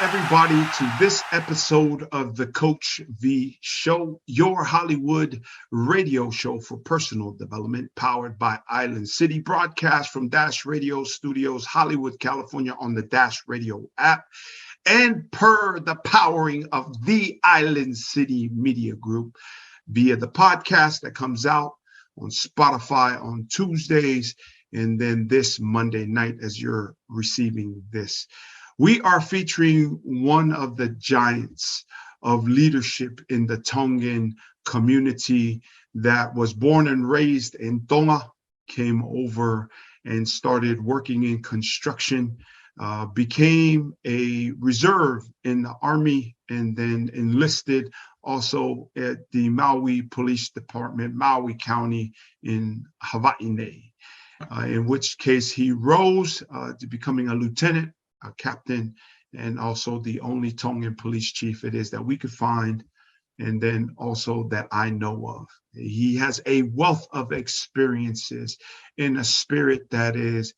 everybody, to this episode of the Coach V Show, your Hollywood radio show for personal development, powered by Island City, broadcast from Dash Radio Studios, Hollywood, California, on the Dash Radio app, and per the powering of the Island City Media Group via the podcast that comes out on Spotify on Tuesdays, and then this Monday night as you're receiving this. We are featuring one of the giants of leadership in the Tongan community that was born and raised in Tonga, came over and started working in construction, became a reserve in the Army, and then enlisted also at the Maui Police Department, Maui County in Hawaii, in which case he rose to becoming a lieutenant, a captain, and also the only Tongan police chief it is that we could find, and then also that I know of. He has a wealth of experiences in a spirit that is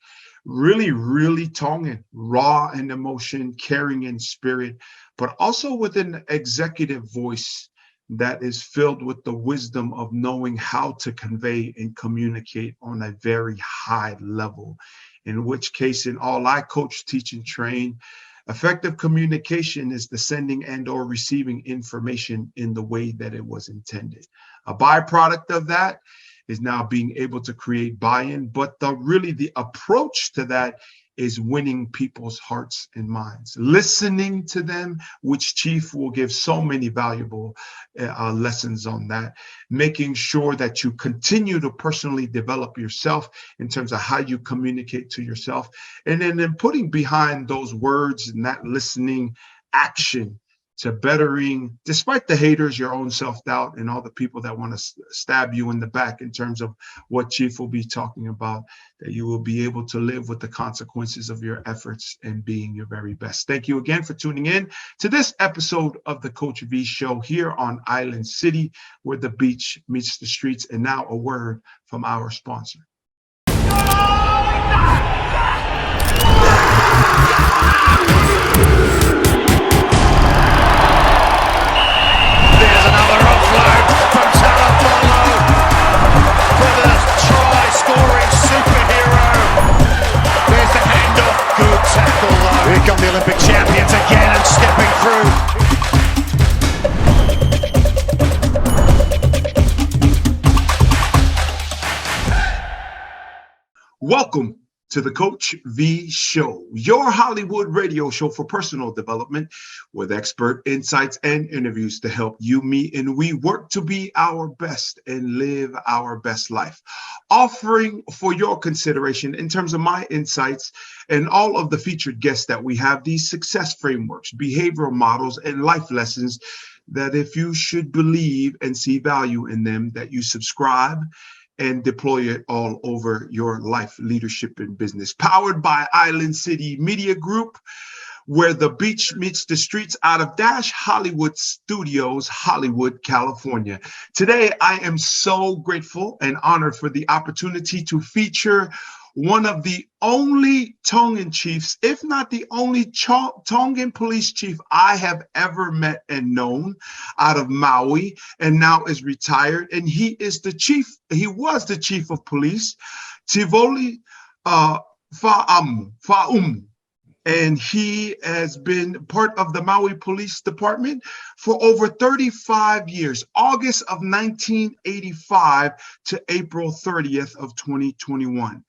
really, really Tongan, raw in emotion, caring in spirit, but also with an executive voice that is filled with the wisdom of knowing how to convey and communicate on a very high level. In which case, in all I coach, teach, and train, effective communication is the sending and or receiving information in the way that it was intended. A byproduct of that is now being able to create buy-in, but the approach to that is winning people's hearts and minds, listening to them, which Chief will give so many valuable lessons on that, making sure that you continue to personally develop yourself in terms of how you communicate to yourself, and then putting behind those words and that listening action to bettering, despite the haters, your own self-doubt and all the people that want to stab you in the back in terms of what Chief will be talking about, that you will be able to live with the consequences of your efforts and being your very best. Thank you again for tuning in to this episode of the Coach V Show here on Island City, where the beach meets the streets. And now a word from our sponsor. Here come the Olympic champions again and stepping through. Welcome to the Coach V Show, your Hollywood radio show for personal development with expert insights and interviews to help you, me, and we work to be our best and live our best life. Offering for your consideration in terms of my insights and all of the featured guests that we have, these success frameworks, behavioral models, and life lessons that if you should believe and see value in them, that you subscribe and deploy it all over your life, leadership, and business. Powered by Island City Media Group, where the beach meets the streets, out of Dash Hollywood Studios, Hollywood, California. Today, I am so grateful and honored for the opportunity to feature one of the only Tongan chiefs, if not the only Tongan police chief I have ever met and known, out of Maui, and now is retired. And he was the chief of police, Tivoli Faaumu. And he has been part of the Maui Police Department for over 35 years, August of 1985 to April 30th of 2021.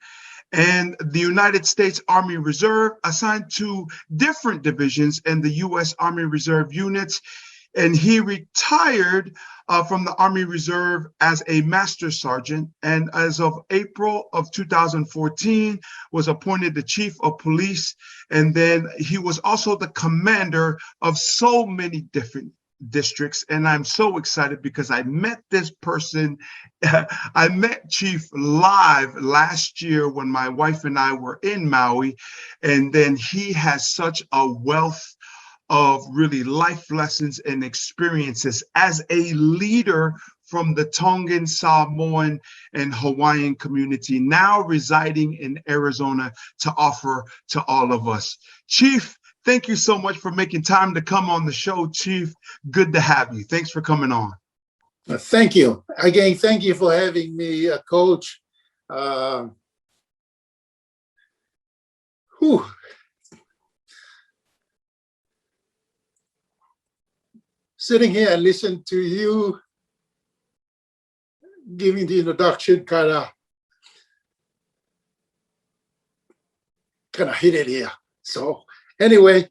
And the United States Army Reserve, assigned to different divisions in the U.S. Army Reserve units. And he retired from the Army Reserve as a Master Sergeant, and as of April of 2014 was appointed the Chief of Police. And then he was also the commander of so many different districts. And I'm so excited because I met this person. I met Chief live last year when my wife and I were in Maui. And then he has such a wealth of really life lessons and experiences as a leader from the Tongan, Samoan, and Hawaiian community, now residing in Arizona, to offer to all of us. Chief, Thank you so much for making time to come on the show, Chief. Good to have you. Thanks for coming on. Thank you. Again, thank you for having me, Coach. Sitting here and listening to you giving the introduction kind of hit it here. So anyway,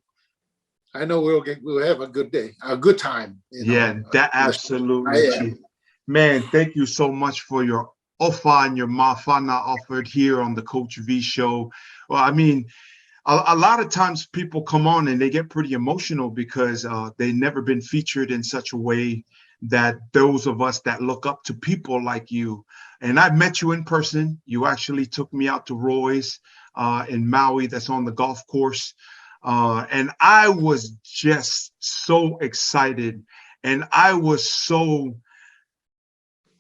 I know we'll have a good day, a good time. Yeah, that absolutely, Chief. Man, thank you so much for your ofa and your mafana offered here on the Coach V show. Well, I mean, a lot of times people come on and they get pretty emotional because they've never been featured in such a way that those of us that look up to people like you, and I've met you in person. You actually took me out to Roy's in Maui, that's on the golf course. And I was just so excited. And I was so,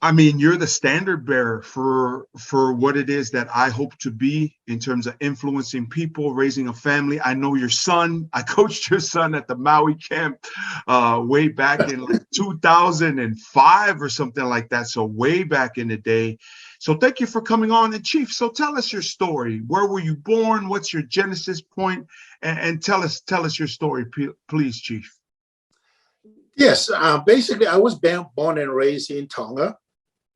I mean, you're the standard bearer for what it is that I hope to be in terms of influencing people, raising a family. I know your son. I coached your son at the Maui camp way back in like 2005 or something like that. So way back in the day. So thank you for coming on. And Chief, so tell us your story. Where were you born? What's your genesis point? And tell us your story, please, Chief. Yes, basically, I was born and raised in Tonga.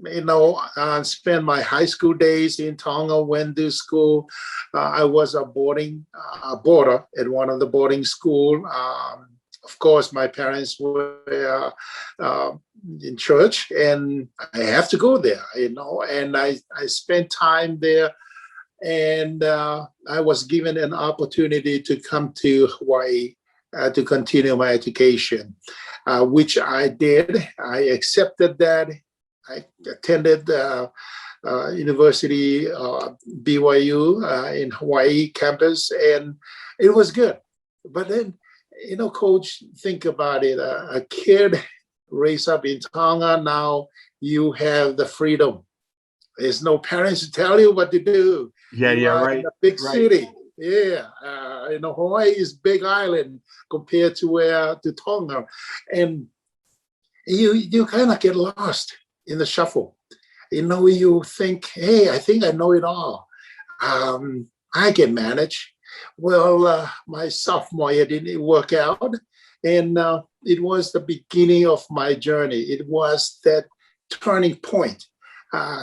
I spent my high school days in Tonga, went to school. I was a boarder at one of the boarding school. Of course, my parents were in church, and I have to go there, and I spent time there, and I was given an opportunity to come to Hawaii to continue my education, which I did. I accepted that. I attended University BYU in Hawaii campus, and it was good. But then, Coach, think about it. A kid raised up in Tonga, now you have the freedom. There's no parents to tell you what to do. Right. In a big city. Yeah. Hawaii is big island compared to Tonga. And you kind of get lost in the shuffle. You think, hey, I think I know it all. I can manage. Well, my sophomore year didn't work out. And it was the beginning of my journey. It was that turning point.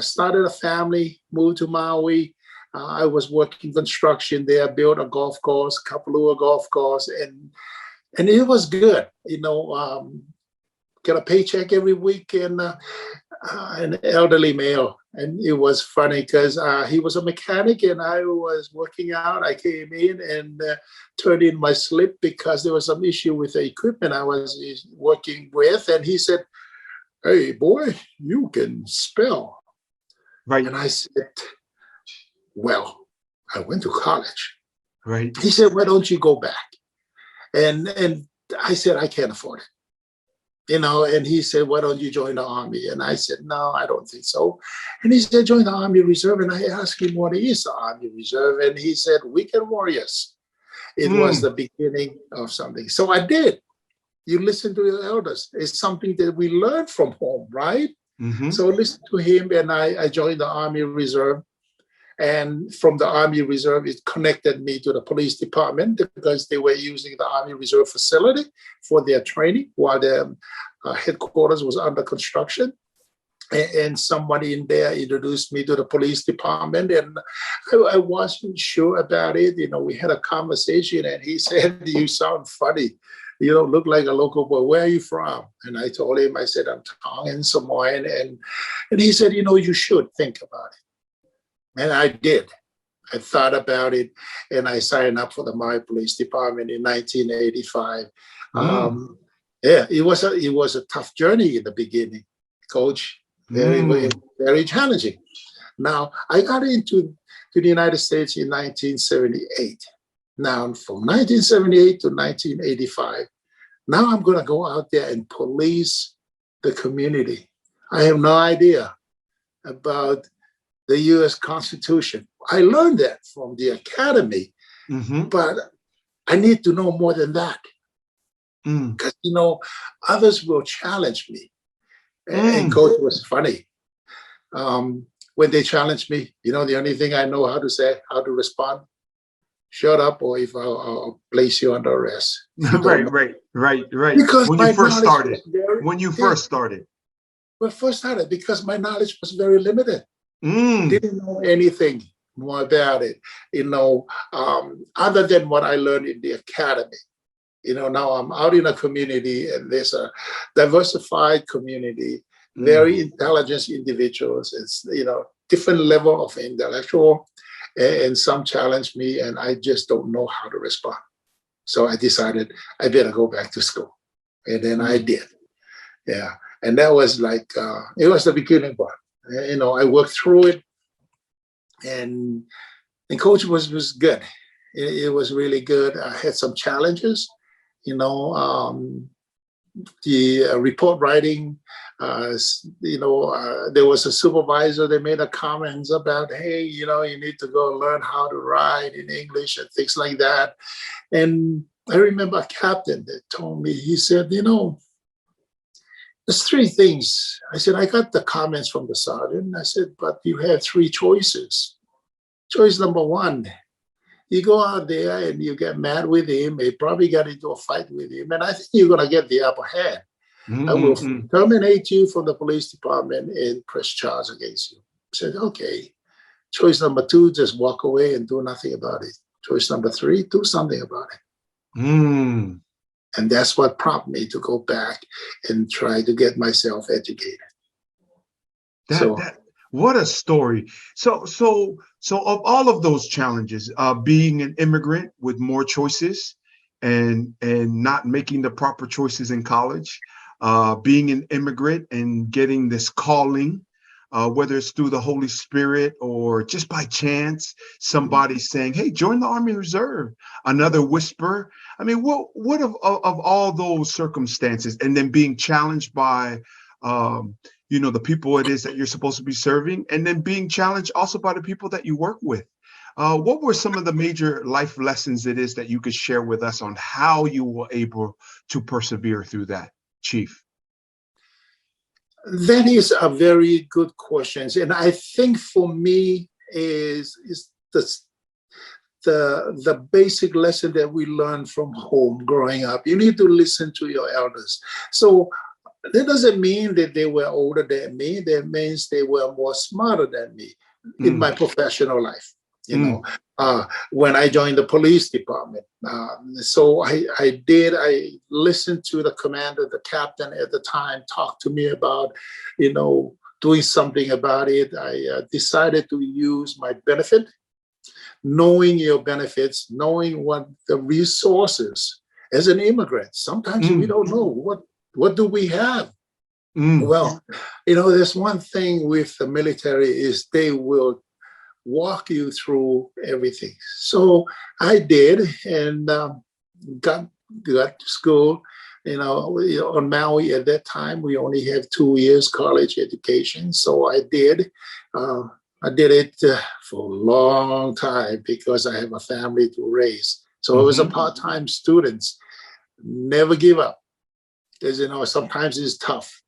Started a family, moved to Maui. I was working construction there, built a golf course, Kapalua golf course, and it was good. Get a paycheck every week, and an elderly male. And it was funny because he was a mechanic and I was working out. I came in and turned in my slip because there was some issue with the equipment I was working with. And he said, "Hey, boy, you can spell." Right. And I said, "Well, I went to college." Right. He said, "Why don't you go back?" And I said, "I can't afford it." And he said, "Why don't you join the Army?" And I said, "No, I don't think so." And he said, "Join the Army Reserve." And I asked him, "What is the Army Reserve?" And he said, "Weekend Warriors." It was the beginning of something. So I did. You listen to your elders. It's something that we learned from home, right? Mm-hmm. So I listened to him, and I joined the Army Reserve. And from the Army Reserve, it connected me to the police department because they were using the Army Reserve facility for their training while their headquarters was under construction. And somebody in there introduced me to the police department, and I wasn't sure about it. We had a conversation, and he said, "You sound funny. You don't look like a local boy. Where are you from?" And I told him, I said, "I'm Tongan, Samoan." And he said, "You should think about it." And I did. I thought about it, and I signed up for the Maui Police Department in 1985. It was a tough journey in the beginning, Coach. Very, very challenging. Now, I got into the United States in 1978. Now, from 1978 to 1985, now I'm going to go out there and police the community. I have no idea about the U.S. Constitution. I learned that from the academy, but I need to know more than that. Mm. Because, others will challenge me. And coach was funny. When they challenge me, the only thing I know how to say, how to respond, shut up, or if I'll place you under arrest. Right. Because When you my first knowledge started. was very, When you first started. When I first started, because my knowledge was very limited. Mm. Didn't know anything more about it, other than what I learned in the academy. Now I'm out in a community, and there's a diversified community, very intelligent individuals. It's, different level of intellectual, and some challenge me, and I just don't know how to respond. So I decided I better go back to school. And then I did. Yeah. And that was like, it was the beginning part. I worked through it, and coach was good. It was really good. I had some challenges, the report writing, there was a supervisor that made a comments about, hey, you need to go learn how to write in English and things like that. And I remember a captain that told me, he said, there's three things. I said, I got the comments from the sergeant. I said, but you have three choices. Choice number one, you go out there and you get mad with him. You probably got into a fight with him. And I think you're going to get the upper hand. I will terminate you from the police department and press charge against you. I said, okay. Choice number two, just walk away and do nothing about it. Choice number three, do something about it. And that's what prompted me to go back and try to get myself educated. What a story. So of all of those challenges, being an immigrant with more choices and not making the proper choices in college, being an immigrant and getting this calling, whether it's through the Holy Spirit or just by chance, somebody saying, hey, join the Army Reserve, another whisper. I mean, what of all those circumstances, and then being challenged by, the people it is that you're supposed to be serving, and then being challenged also by the people that you work with. What were some of the major life lessons it is that you could share with us on how you were able to persevere through that, Chief? That is a very good question. And I think for me is the basic lesson that we learn from home growing up. You need to listen to your elders. So that doesn't mean that they were older than me. That means they were more smarter than me in my professional life. When I joined the police department. So I listened to the commander, the captain at the time, talk to me about, doing something about it. I decided to use my benefit, knowing your benefits, knowing what the resources as an immigrant. Sometimes we don't know what do we have. Well, there's one thing with the military is they will walk you through everything. So I did, and got to school. On Maui at that time, we only have 2 years college education. So I did. I did it for a long time because I have a family to raise. So I was a part-time student. Never give up. Because, sometimes it's tough.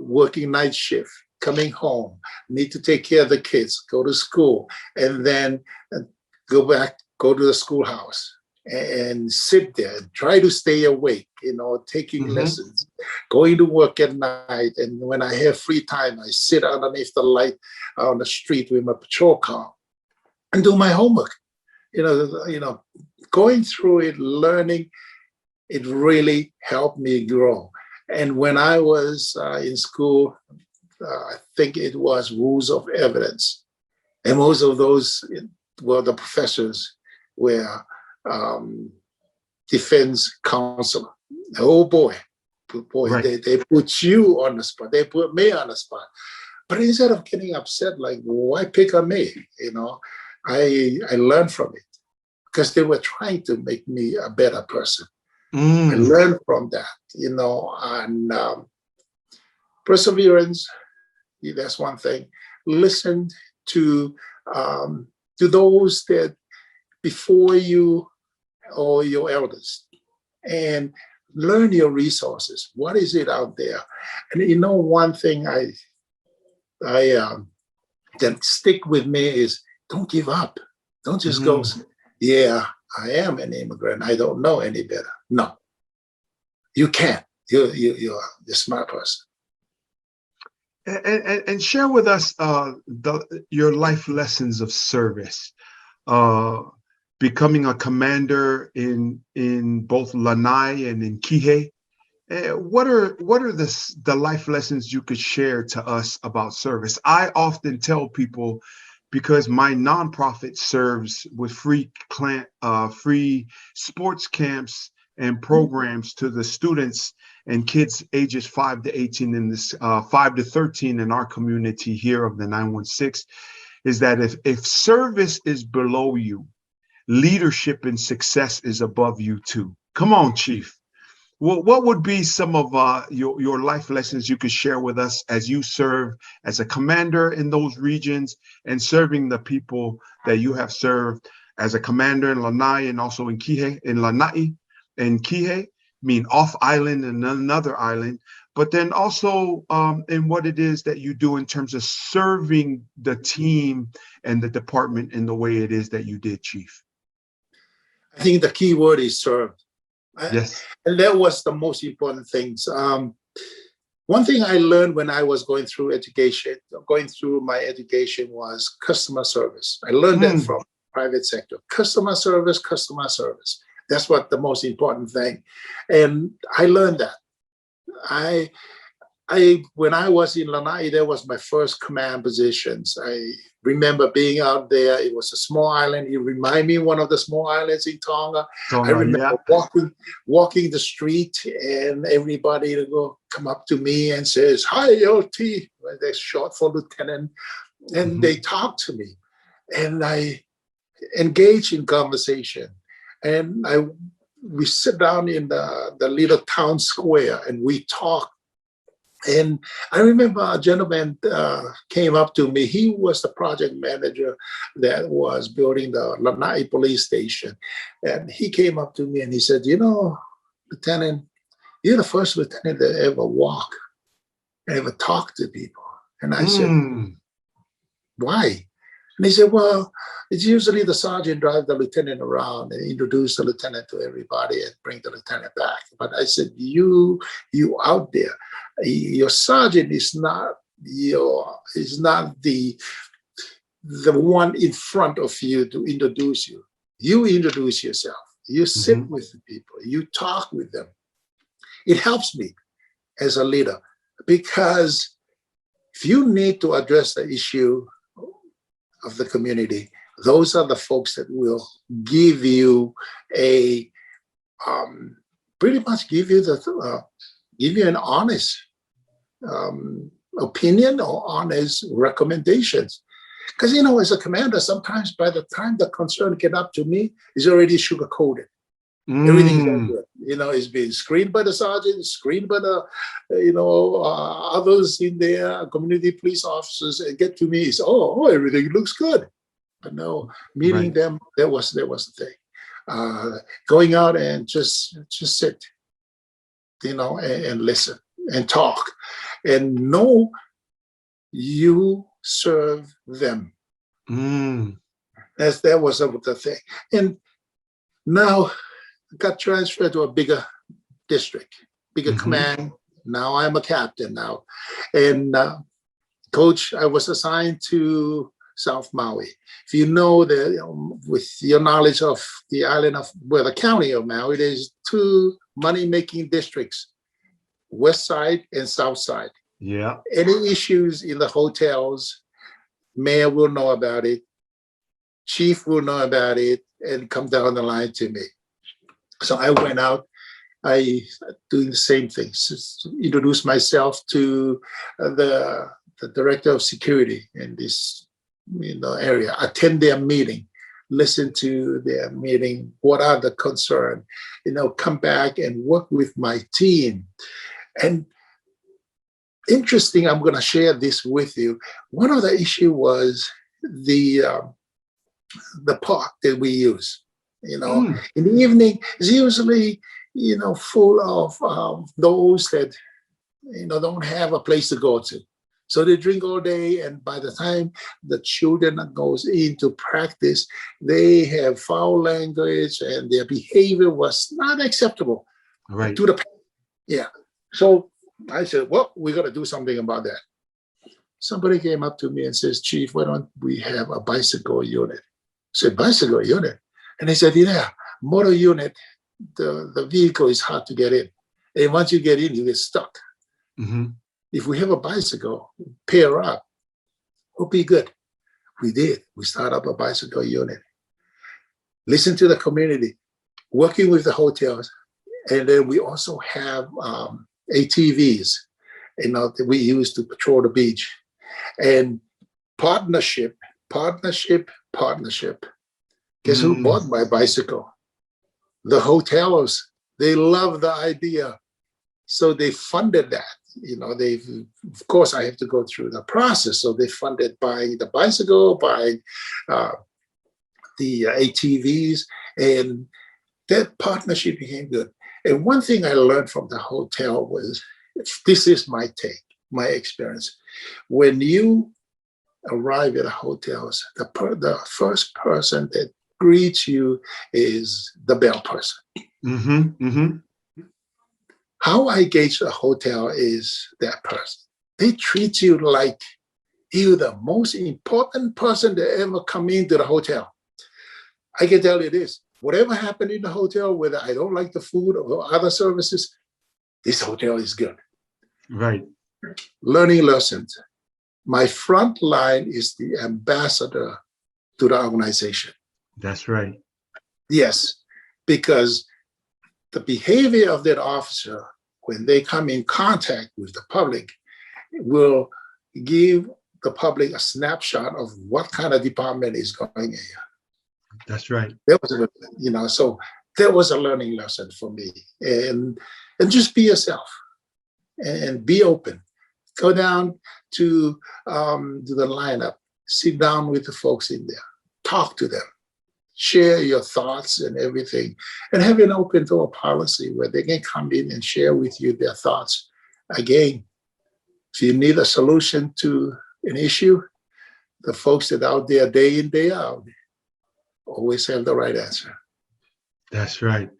Working night shift, coming home, need to take care of the kids, go to school, and then go to the schoolhouse and sit there and try to stay awake, taking lessons, going to work at night. And when I have free time, I sit underneath the light on the street with my patrol car and do my homework. Going through it, learning, it really helped me grow. And when I was in school, I think it was rules of evidence. And most of those, the professors were defense counsel. Oh boy, right. They put you on the spot. They put me on the spot. But instead of getting upset, like, why pick on me? I learned from it because they were trying to make me a better person. I learned from that, and perseverance. That's one thing. Listen to those that before you or your elders and learn your resources. What is it out there? And one thing I that stick with me is don't give up. Don't just go, yeah, I am an immigrant. I don't know any better. No, you can't. You're a smart person. And share with us your life lessons of service, becoming a commander in both Lanai and in Kihei. What are the life lessons you could share to us about service? I often tell people, because my nonprofit serves with free sports camps and programs to the students and kids ages 5 to 18 in this 5 to 13 in our community here of the 916, is that if service is below you, leadership and success is above you too. Come on, Chief. Well, what would be some of your life lessons you could share with us as you serve as a commander in those regions and serving the people that you have served as a commander in Lanai and also in Kihei, in Lanai and Kihei, off island and another island, but then also in what it is that you do in terms of serving the team and the department in the way it is that you did, Chief? I think the key word is serve. Yes. And that was the most important things. One thing I learned when I was going through my education was customer service. I learned that from private sector. Customer service. That's what the most important thing. And I learned that. When I was in Lanai, that was my first command positions. I remember being out there. It was a small island. It reminded me of one of the small islands in Tonga. I remember walking the street and everybody would come up to me and says, "Hi, LT." They're short for lieutenant. And they talk to me. And I engage in conversation. And we sit down in the little town square and we talk. And I remember a gentleman came up to me. He was the project manager that was building the Maui Police Station. And he came up to me and he said, Lieutenant, you're the first lieutenant that ever walk, ever talk to people. And I said, why? And he said, well, it's usually the sergeant drive the lieutenant around and introduce the lieutenant to everybody and bring the lieutenant back. But I said, you out there, your sergeant is not the one in front of you to introduce you. You introduce yourself. You sit with the people. You talk with them. It helps me as a leader because if you need to address the issue of the community, those are the folks that will give you pretty much give you an honest opinion or honest recommendations. Because as a commander, sometimes by the time the concern get up to me, it's already sugar-coated. Everything's good. It's being screened by the sergeant, screened by the others in there, community police officers, and get to me is everything looks good. But no, meeting them, that was the thing. Going out and just sit, and listen and talk, and know you serve them. That was the thing. And now I got transferred to a bigger district, bigger command. Now I'm a captain now. And Coach, I was assigned to South Maui. If you know that, with your knowledge of the island the county of Maui, there's 2 money-making districts, west side and south side. Yeah. Any issues in the hotels, mayor will know about it, chief will know about it, and come down the line to me. So I went out, doing the same thing, introduced myself to the director of security in this area, attend their meeting, listen to their meeting, what are the concerns, come back and work with my team. And interesting, I'm going to share this with you. One of the issue was the park that we use. Mm. In the evening, it's usually, full of those that, don't have a place to go to. So they drink all day, and by the time the children goes into practice, they have foul language, and their behavior was not acceptable Right. to the. Yeah. So I said, well, we got to do something about that. Somebody came up to me and says, Chief, why don't we have a bicycle unit? I said, bicycle unit? And they said, yeah, motor unit, the vehicle is hard to get in. And once you get in, you get stuck. Mm-hmm. If we have a bicycle, pair up, it'll be good. We did. We started up a bicycle unit. Listen to the community, working with the hotels. And then we also have ATVs, that we use to patrol the beach. And partnership. Guess who bought my bicycle? The hotels. They love the idea. So they funded that. Of course, I have to go through the process. So they funded buying the bicycle, buying the ATVs, and that partnership became good. And one thing I learned from the hotel was, this is my take, my experience. When you arrive at a hotels, the first person that greets you is the bell person. Mm-hmm. Mm-hmm. How I gauge a hotel is that person. They treat you like you're the most important person that ever come into the hotel. I can tell you this, whatever happened in the hotel, whether I don't like the food or other services, this hotel is good. Right. Learning lessons. My front line is the ambassador to the organization. That's right. Yes, because the behavior of that officer, when they come in contact with the public, will give the public a snapshot of what kind of department is going in here. That's right. That was, so that was a learning lesson for me. And just be yourself and be open. Go down to the lineup, sit down with the folks in there, talk to them. Share your thoughts and everything, and have an open door policy where they can come in and share with you their thoughts. Again, if you need a solution to an issue, the folks that are out there day in, day out always have the right answer. That's right.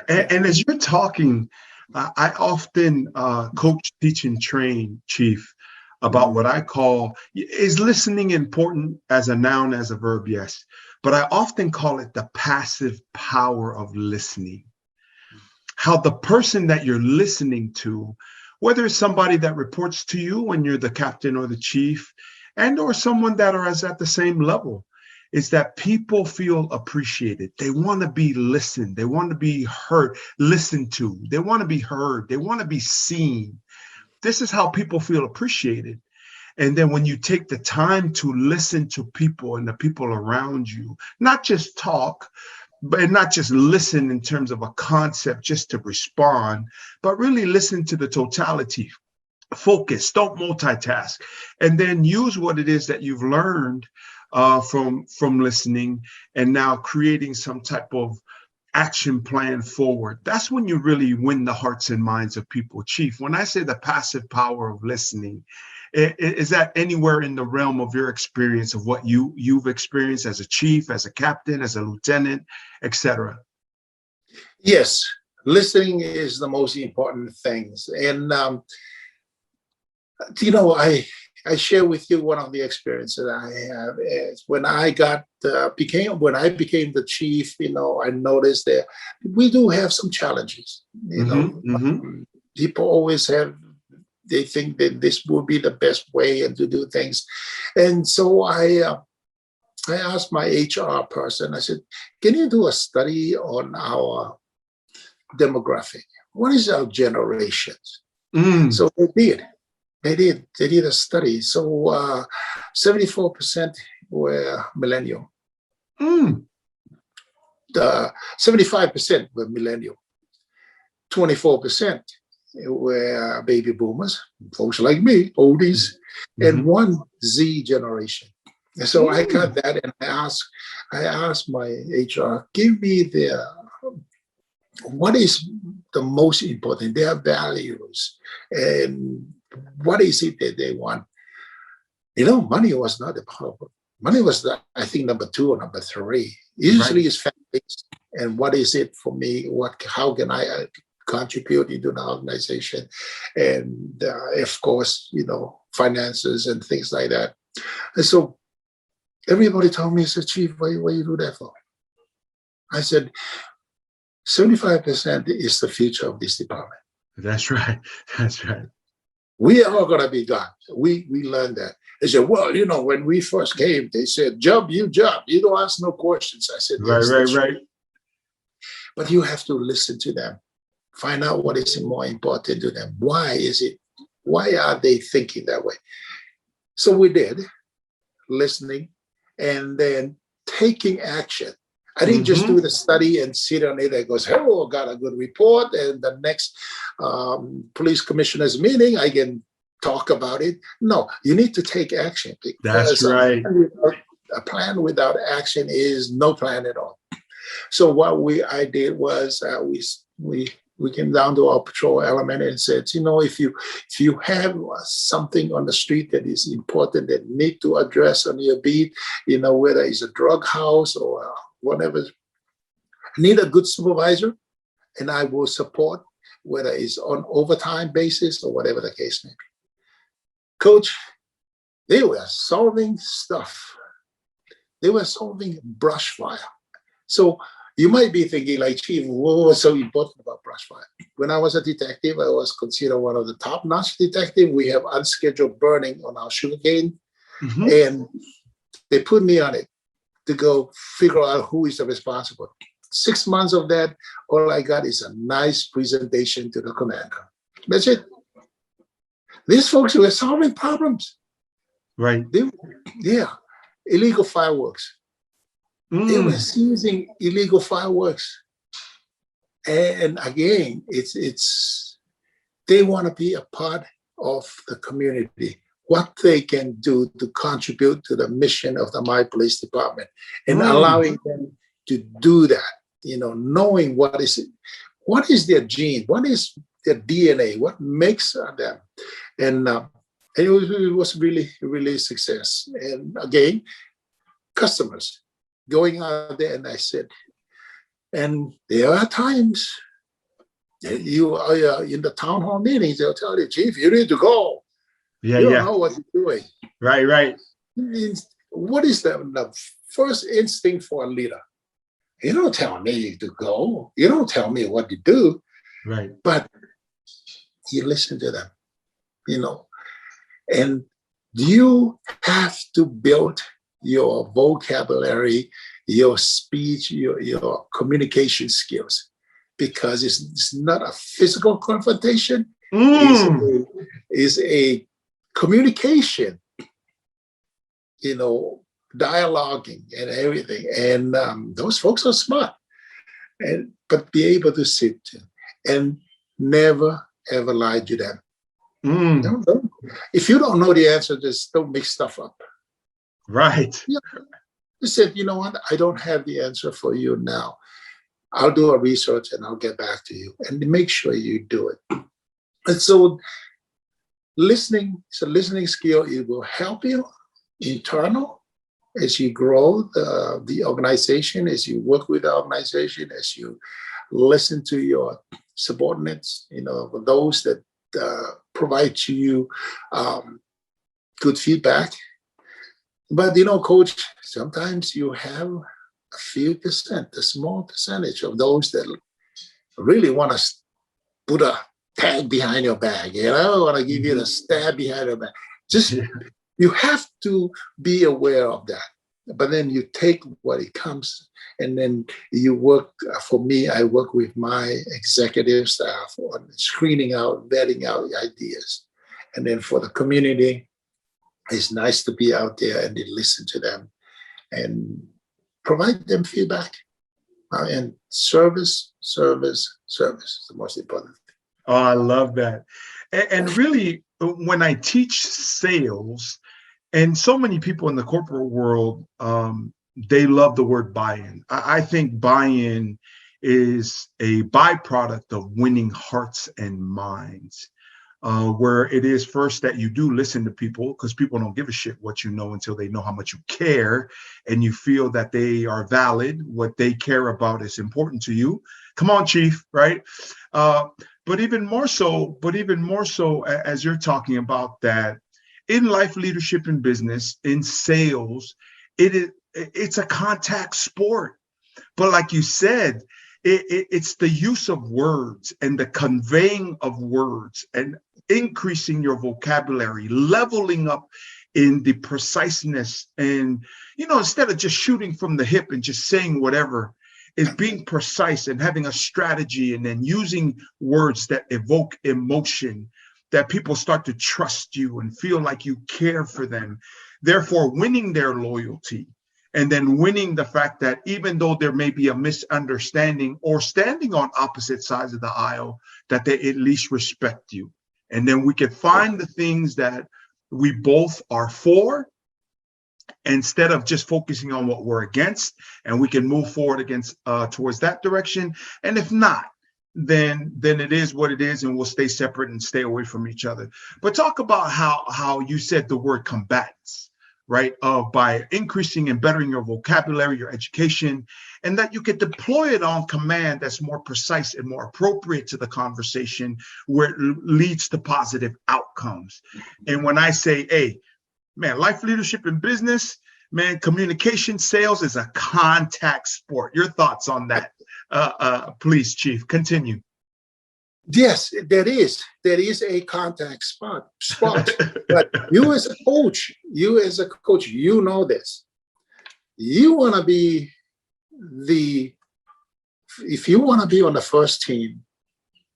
And as you're talking, I often coach, teach, and train, Chief, about what I call, is listening important as a noun, as a verb? Yes. But I often call it the passive power of listening. How the person that you're listening to, whether it's somebody that reports to you when you're the captain or the chief, and or someone that is at the same level, is that people feel appreciated. They want to be listened. They want to be heard, listened to. They want to be heard. They want to be seen. This is how people feel appreciated. And then when you take the time to listen to people and the people around you, not just talk, but not just listen in terms of a concept just to respond, but really listen to the totality. Focus, don't multitask, and then use what it is that you've learned from listening and now creating some type of action plan forward. That's when you really win the hearts and minds of people. Chief, when I say the passive power of listening, is that anywhere in the realm of your experience of what you've experienced as a chief, as a captain, as a lieutenant, etc.? Yes, listening is the most important things. And, I share with you one of the experiences that I have is when I became the chief, I noticed that we do have some challenges. People always they think that this will be the best way and to do things. And so I asked my HR person, I said, can you do a study on our demographic? What is our generations? So they did. They did a study. So 74% were millennial. 75% were millennial. 24% were baby boomers, folks like me, oldies, and one Z generation. And so I got that, and I asked my HR, give me what is the most important, their values, and what is it that they want. Money was not the problem. Money was, I think, number 2 or number 3. Usually it's families, and what is it for me? How can I contribute into the organization? And of course, finances and things like that. And so everybody told me, said, Chief, why you do that for? I said, 75% is the future of this department. That's right. That's right. We are going to be gone. We learned that. They said, well, when we first came, they said, job. You don't ask no questions. I said, yes, right. But you have to listen to them. Find out what is more important to them. Why are they thinking that way? So we did, listening, and then taking action. I didn't just do the study and sit on it and goes, oh, got a good report. And the next police commissioner's meeting, I can talk about it. No, you need to take action. That's right. A plan without action is no plan at all. So what I did was we came down to our patrol element and said, if you have something on the street that is important that need to address on your beat, whether it's a drug house or whatever, need a good supervisor, and I will support, whether it's on overtime basis or whatever the case may be. Coach, they were solving stuff. They were solving brush fire. So you might be thinking, like, Chief, what was so important about brush fire? When I was a detective, I was considered one of the top-notch detectives. We have unscheduled burning on our sugarcane, and they put me on it to go figure out who is the responsible. 6 months of that, all I got is a nice presentation to the commander. That's it. These folks were solving problems. Right. Illegal fireworks. They were seizing illegal fireworks. And again, it's they want to be a part of the community, what they can do to contribute to the mission of the Maui Police Department, and allowing them to do that, knowing what is their gene, what is their DNA, what makes them. And it was really, really a success. And again, customers going out there, and I said, and there are times you are in the town hall meetings, they'll tell you, Chief, you need to go. You don't know what you're doing. Right. What is the first instinct for a leader? You don't tell me to go. You don't tell me what to do. Right. But you listen to them, and you have to build your vocabulary, your speech, your communication skills, because it's not a physical confrontation. It's a communication, dialoguing and everything. And those folks are smart, but be able to sit and never ever lie to them. If you don't know the answer, just don't make stuff up. Right. You said, you know what? I don't have the answer for you now. I'll do a research and I'll get back to you. And make sure you do it. And so listening is a listening skill. It will help you internal as you grow the organization, as you work with the organization, as you listen to your subordinates, those that provide to you good feedback. But, Coach, sometimes you have a few percent, a small percentage of those that really want to put a tag behind your back, want to give you the stab behind your back. You have to be aware of that. But then you take what it comes, and then you work. For me, I work with my executive staff on screening out, vetting out ideas. And then for the community, it's nice to be out there and listen to them and provide them feedback. And service is the most important thing. Oh, I love that. And really, when I teach sales, And so many people in the corporate world, they love the word buy-in. I think buy-in is a byproduct of winning hearts and minds, where it is first that you do listen to people, because people don't give a shit what you know until they know how much you care, and you feel that they are valid. What they care about is important to you. Come on, Chief, right? But even more so, as you're talking about that, in life, leadership, and business, in sales, it's a contact sport. But like you said, it's the use of words and the conveying of words and increasing your vocabulary, leveling up in the preciseness. And, instead of just shooting from the hip and just saying whatever, is being precise and having a strategy, and then using words that evoke emotion, that people start to trust you and feel like you care for them, therefore winning their loyalty. And then winning the fact that even though there may be a misunderstanding or standing on opposite sides of the aisle, that they at least respect you. And then we can find the things that we both are for, instead of just focusing on what we're against, and we can move forward towards that direction. And if not, then it is what it is, and we'll stay separate and stay away from each other. But talk about how you said the word combatants, right? By increasing and bettering your vocabulary, your education, and that you can deploy it on command that's more precise and more appropriate to the conversation, where it leads to positive outcomes. And when I say, hey, man, life, leadership, and business, man, communication, sales is a contact sport. Your thoughts on that, please, Chief? Continue. Yes, there is a contact spot. But you as a coach, you know this. You want to be if you want to be on the first team,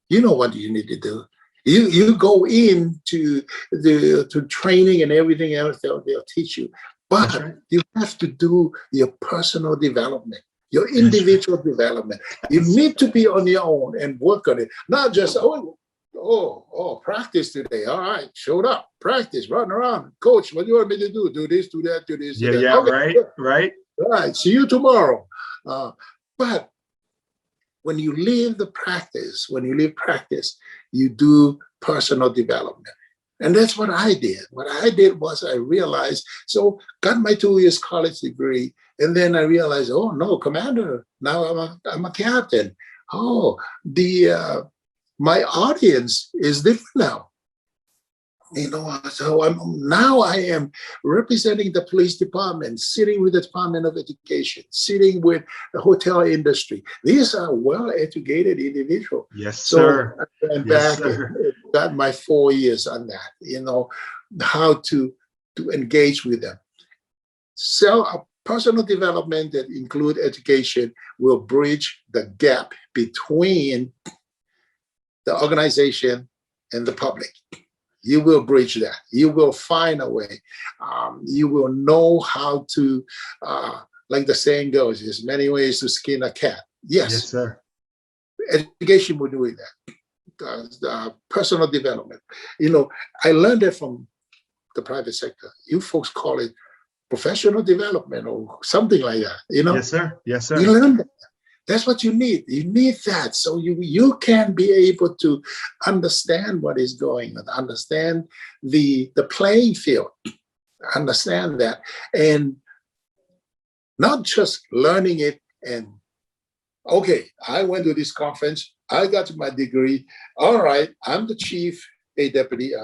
you know what you need to do. You go into to training and everything else they'll teach you. But right, you have to do your personal development, your individual development. You need to be on your own and work on it. Not just, practice today. All right, showed up, practice, run around. Coach, what do you want me to do? Do this, do that, do this, do that. Yeah, okay, right. All right, see you tomorrow. But when you leave practice, you do personal development. And that's what I did. What I did was I realized, so got my 2 years college degree, and then I realized, oh no, commander, now I'm a captain. Oh, my audience is different now. So I am representing the police department, sitting with the Department of Education, sitting with the hotel industry. These are well-educated individuals. Yes, sir. So I went back and got my 4 years on that, how to engage with them. So personal development that include education will bridge the gap between the organization and the public. You will bridge that. You will find a way. You will know how to, like the saying goes, there's many ways to skin a cat. Yes, sir. Education will do that. Personal development. I learned that from the private sector. You folks call it professional development or something like that. Yes, sir. Yes, sir. You learn that. That's what you need. You need that so you can be able to understand what is going on, understand the playing field, understand that, and not just learning it and, okay, I went to this conference, I got my degree, all right, I'm the chief, a deputy,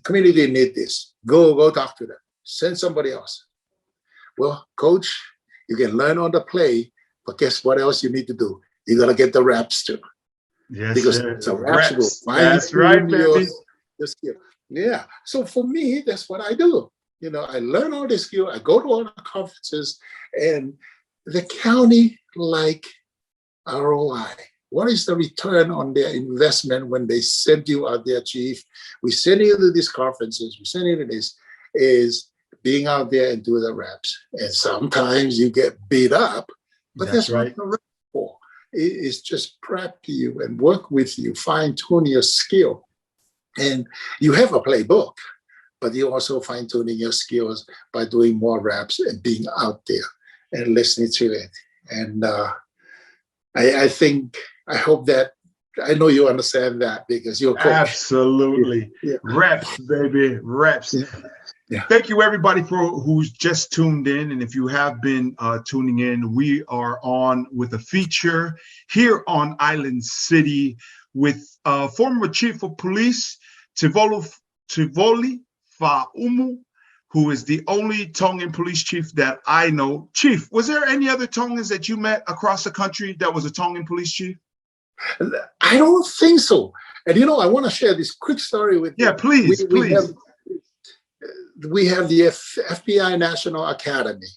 community need this. Go talk to them. Send somebody else. Well, coach, you can learn on the play. But guess what else you need to do? You got to get the reps too. Yes, because sir. the reps will That's right, baby. Your skill. Yeah. So for me, that's what I do. I learn all this skill. I go to all the conferences, and the county like ROI. What is the return on their investment when they send you out there, chief? We send you to these conferences. We send you to this. Is being out there and do the reps. And sometimes you get beat up. But that's right. What the rep for. It's just prep you and work with you, fine-tune your skill. And you have a playbook. but you're also fine-tuning your skills by doing more reps and being out there and listening to it. And I think, I hope that, I know you understand that because you're a coach. Absolutely. Yeah. Reps, baby, reps. Yeah. Yeah. Thank you, everybody, for who's just tuned in. And if you have been tuning in, we are on with a feature here on Island City with former Chief of Police Tivoli Faaumu, who is the only Tongan police chief that I know. Chief, was there any other Tongans that you met across the country that was a Tongan police chief? I don't think so. And I want to share this quick story with you. Yeah, please, please. We have the FBI National Academy.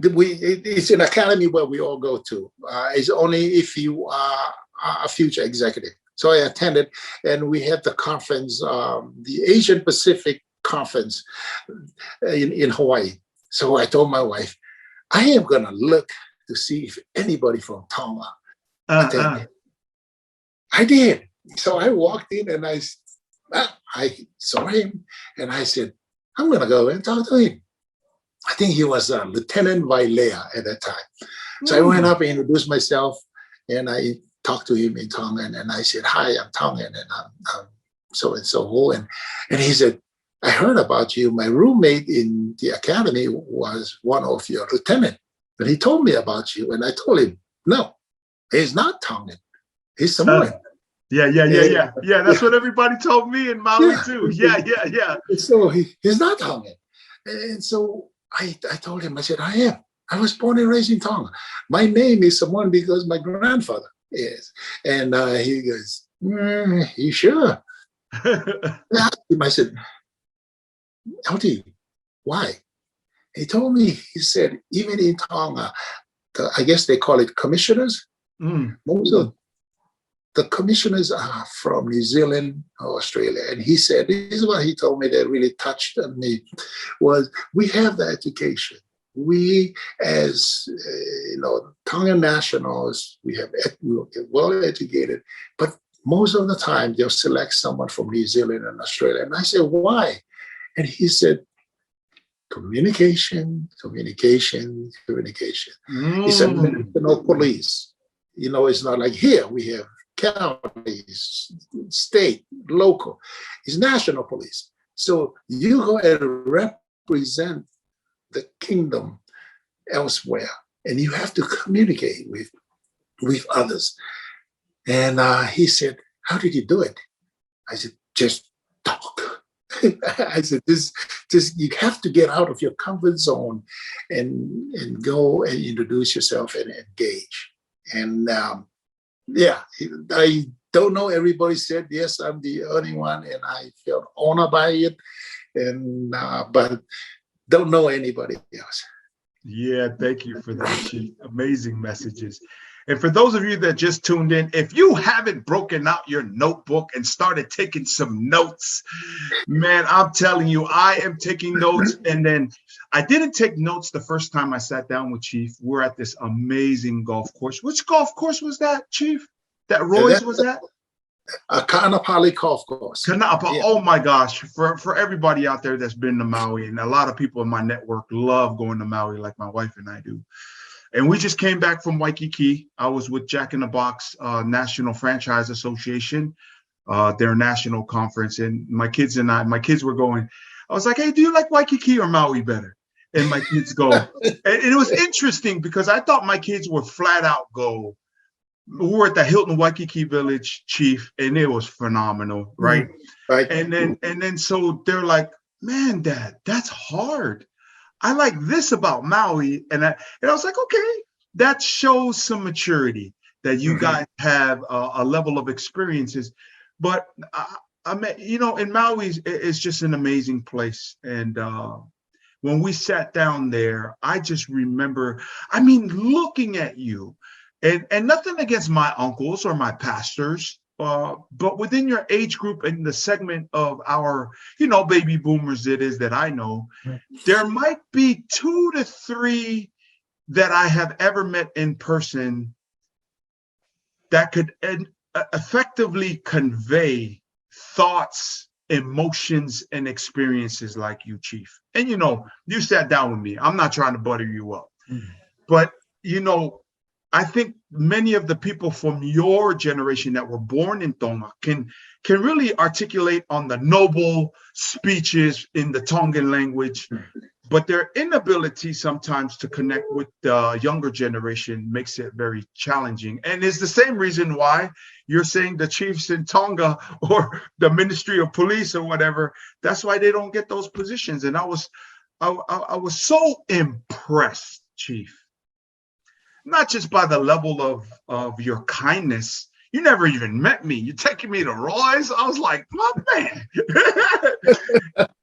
It's an academy where we all go to. It's only if you are a future executive. So I attended, and we had the conference, the Asian Pacific Conference in Hawaii. So I told my wife, I am going to look to see if anybody from Tonga attended. I did. So I walked in and I saw him and I said, I'm going to go and talk to him. I think he was Lieutenant Vailea at that time. So I went up and introduced myself and I talked to him in Tongan and I said, hi, I'm Tongan and I'm so-and-so. And he said, I heard about you. My roommate in the academy was one of your lieutenants. And he told me about you. And I told him, no, he's not Tongan. He's Samoan. Yeah. That's what everybody told me in Maui too. Yeah. So he's not Tongan. And so I told him, I said, I am. I was born and raised in Tonga. My name is Samoan because my grandfather is. And he goes, you sure? I said, LD, why? He told me, he said, even in Tonga, I guess they call it commissioners. Most of the commissioners are from New Zealand or Australia. And he said, this is what he told me that really touched me, was we have the education. We, as Tongan nationals, we're well educated, but most of the time they'll select someone from New Zealand and Australia. And I said, why? And he said, communication. It's a national police. It's not like here we have counties, state, local. It's national police. So you go and represent the kingdom elsewhere, and you have to communicate with others. And he said, how did you do it? I said, just talk. I said, this you have to get out of your comfort zone and go and introduce yourself and engage. And I don't know. Everybody said, yes, I'm the only one, and I felt honored by it. And but don't know anybody else. Yeah, thank you for that, Chief. Amazing messages. And for those of you that just tuned in, if you haven't broken out your notebook and started taking some notes, man, I'm telling you, I am taking notes. And then I didn't take notes the first time I sat down with Chief. We're at this amazing golf course. Which golf course was that, Chief? That Roy's was at? Kanapali Golf Course. Oh my gosh. For everybody out there that's been to Maui, and a lot of people in my network love going to Maui like my wife and I do. And we just came back from Waikiki. I was with Jack in the Box National Franchise Association, their national conference. And my kids were going, I was like, hey, do you like Waikiki or Maui better? And my kids go, and it was interesting because I thought my kids would flat out go, we were at the Hilton Waikiki Village, Chief, and it was phenomenal, right? Right. And then so they're like, man, Dad, that's hard. I like this about Maui. And I was like, okay, that shows some maturity that you guys have a level of experiences. But I mean, in Maui, it's just an amazing place. And when we sat down there, I just remember, looking at you, and nothing against my uncles or my pastors, but within your age group and the segment of our, baby boomers it is that I know, there might be 2 to 3 that I have ever met in person that could effectively convey thoughts emotions and experiences like you, Chief. And, you sat down with me. I'm not trying to butter you up. But, I think many of the people from your generation that were born in Tonga can really articulate on the noble speeches in the Tongan language, but their inability sometimes to connect with the younger generation makes it very challenging. And it's the same reason why you're saying the chiefs in Tonga or the Ministry of Police or whatever, that's why they don't get those positions. And I was so impressed, Chief, not just by the level of your kindness. You never even met me. You're taking me to Roy's. I was like, my man.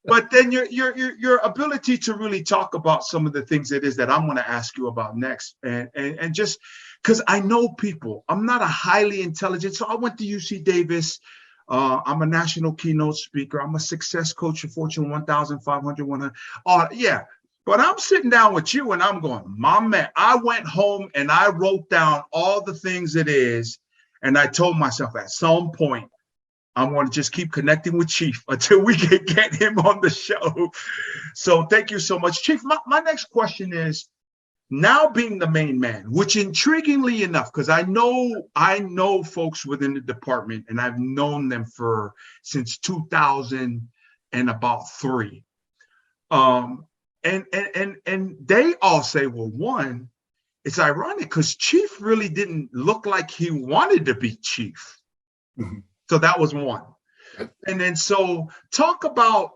But then your ability to really talk about some of the things it is that I'm going to ask you about next, and just because I know people, I'm not a highly intelligent. So I went to UC Davis. I'm a national keynote speaker. I'm a success coach for Fortune 1,500, 100. Yeah. But I'm sitting down with you and I'm going, my man, I went home and I wrote down all the things it is. And I told myself at some point, I'm going to just keep connecting with Chief until we can get him on the show. So thank you so much, Chief. My next question is, now being the main man, which intriguingly enough, because I know folks within the department, and I've known them since 2003. And they all say, well, one, it's ironic because Chief really didn't look like he wanted to be chief. Mm-hmm. So that was one. And then so talk about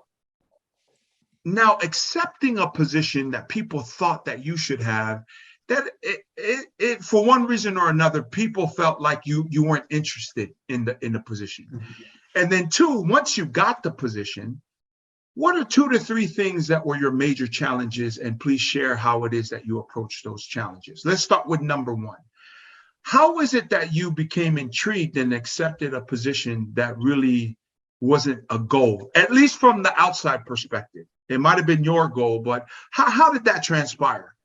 now accepting a position that people thought that you should have, that it for one reason or another, people felt like you weren't interested in the position. Mm-hmm. And then two, once you got the position, what are 2 to 3 things that were your major challenges? And please share how it is that you approach those challenges. Let's start with number one. How is it that you became intrigued and accepted a position that really wasn't a goal, at least from the outside perspective? It might have been your goal, but how did that transpire,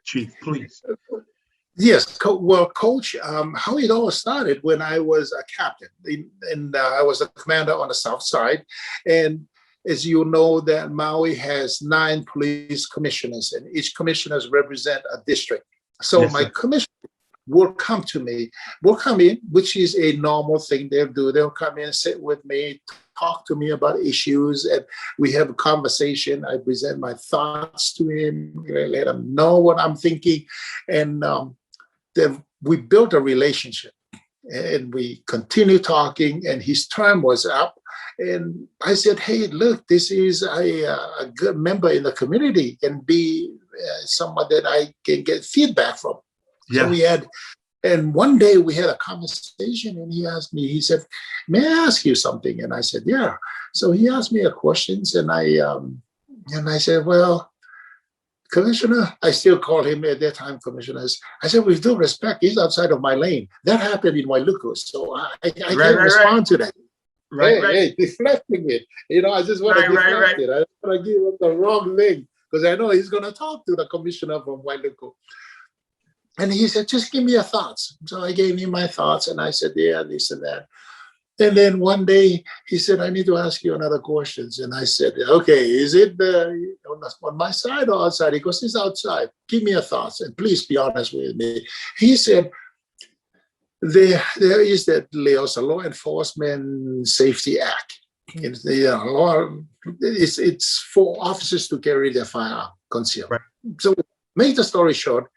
Chief, please? Yes, well, Coach, how it all started when I was a captain, and I was a commander on the South Side. And as you know, that Maui has 9 police commissioners, and each commissioners represent a district. So yes, my commissioner will come in, which is a normal thing they'll do. They'll come in, sit with me, talk to me about issues, and we have a conversation. I present my thoughts to him, let him know what I'm thinking, and then we built a relationship, and we continue talking, and his term was up. And I said, hey, look, this is a good member in the community and be someone that I can get feedback from. Yeah. So and one day we had a conversation and he asked me, he said, may I ask you something? And I said, yeah. So he asked me a questions and I said, well, Commissioner, I still call him at that time commissioners. I said, with due respect, he's outside of my lane. That happened in Wailuku, so I can't respond to that. Hey, deflecting it. I just want to deflect it. I don't want to give him the wrong link because I know he's going to talk to the commissioner from Wailuku. And he said, just give me your thoughts. So I gave him my thoughts and I said, yeah, this and that. And then one day he said, I need to ask you another questions. And I said, okay, is it on my side or outside? He goes, it's outside. Give me your thoughts and please be honest with me. He said, there is that Law Enforcement Safety Act. It's for officers to carry their firearm concealed. Right. So make the story short,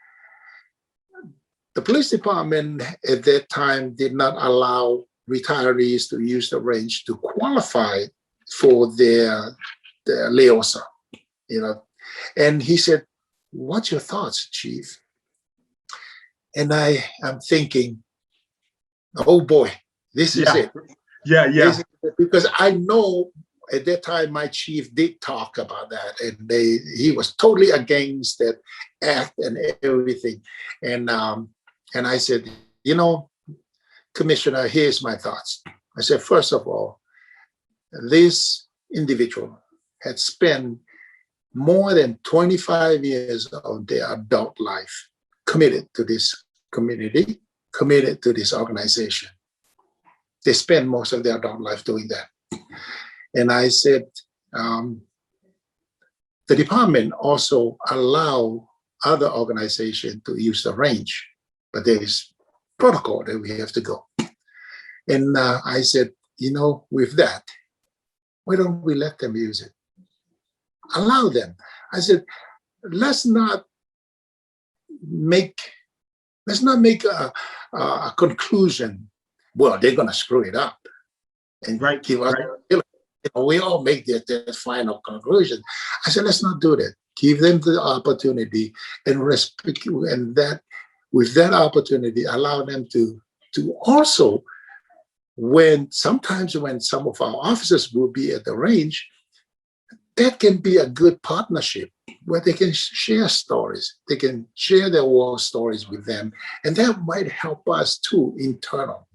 the police department at that time did not allow retirees to use the range to qualify for their leosa, And he said, what's your thoughts, Chief? And I am thinking, oh boy, this is it. Yeah. Because I know at that time my chief did talk about that, and he was totally against that act and everything. And I said, Commissioner, here's my thoughts. I said, first of all, this individual had spent more than 25 years of their adult life committed to this community, committed to this organization. They spend most of their adult life doing that. And I said, the department also allow other organizations to use the range, but there is protocol that we have to go. And I said, with that, why don't we let them use it? Allow them. I said, let's not make a conclusion. Well, they're going to screw it up and give us. We all make that final conclusion. I said, let's not do that. Give them the opportunity and respect, and that with that opportunity, allow them to also, sometimes when some of our officers will be at the range, that can be a good partnership where they can share stories. They can share their war stories with them, and that might help us too, internal.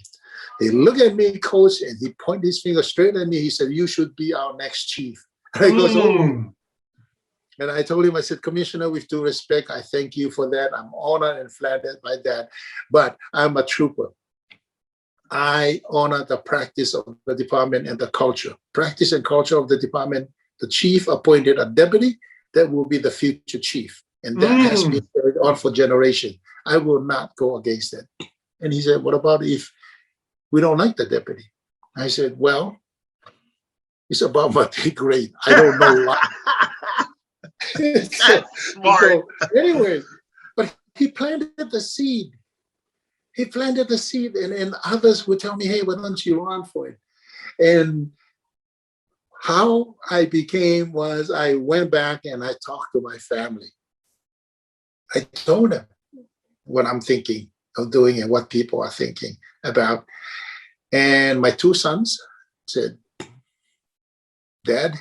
They look at me, coach, and he pointed his finger straight at me. He said, "You should be our next chief." And I goes, "Oh." And I told him, I said, "Commissioner, with due respect, I thank you for that. I'm honored and flattered by that. But I'm a trooper. I honor the practice of the department and the culture. Practice and culture of the department. The chief appointed a deputy that will be the future chief. And that has been carried on for generations. I will not go against that." And he said, "What about if we don't like the deputy?" I said, "Well, it's about my pay grade. I don't know why." so anyway, but he planted the seed. He planted the seed, and others would tell me, "Hey, why don't you run for it?" And how I became was I went back and I talked to my family. I told them what I'm thinking of doing and what people are thinking about. And my two sons said, "Dad,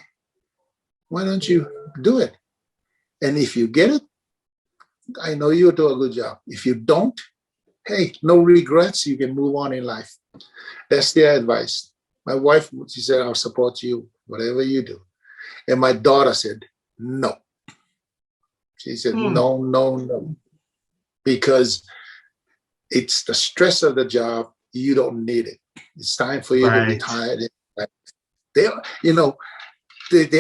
why don't you do it? And if you get it, I know you'll do a good job. If you don't, hey, no regrets. You can move on in life." That's their advice. My wife, she said, "I'll support you, whatever you do." And my daughter said, "No." She said, no, because it's the stress of the job. You don't need it. It's time for you to retire. They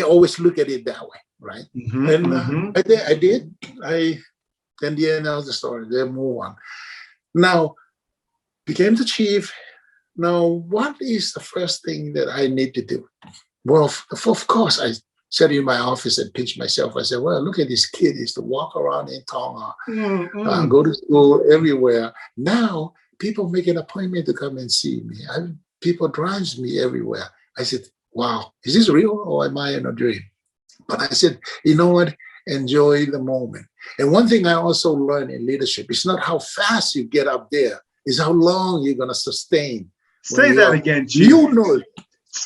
always look at it that way, right? And I did. Then the end of the story. They move on. Now, became the chief. Now, what is the first thing that I need to do? Well, of course, I sat in my office and pinched myself. I said, "Well, look at this kid. He used to walk around in Tonga, go to school everywhere. Now, people make an appointment to come and see me. People drives me everywhere." I said, "Wow, is this real or am I in a dream?" But I said, you know what? Enjoy the moment. And one thing I also learned in leadership, it's not how fast you get up there, it's how long you're going to sustain. Say that again, Chief. You know it.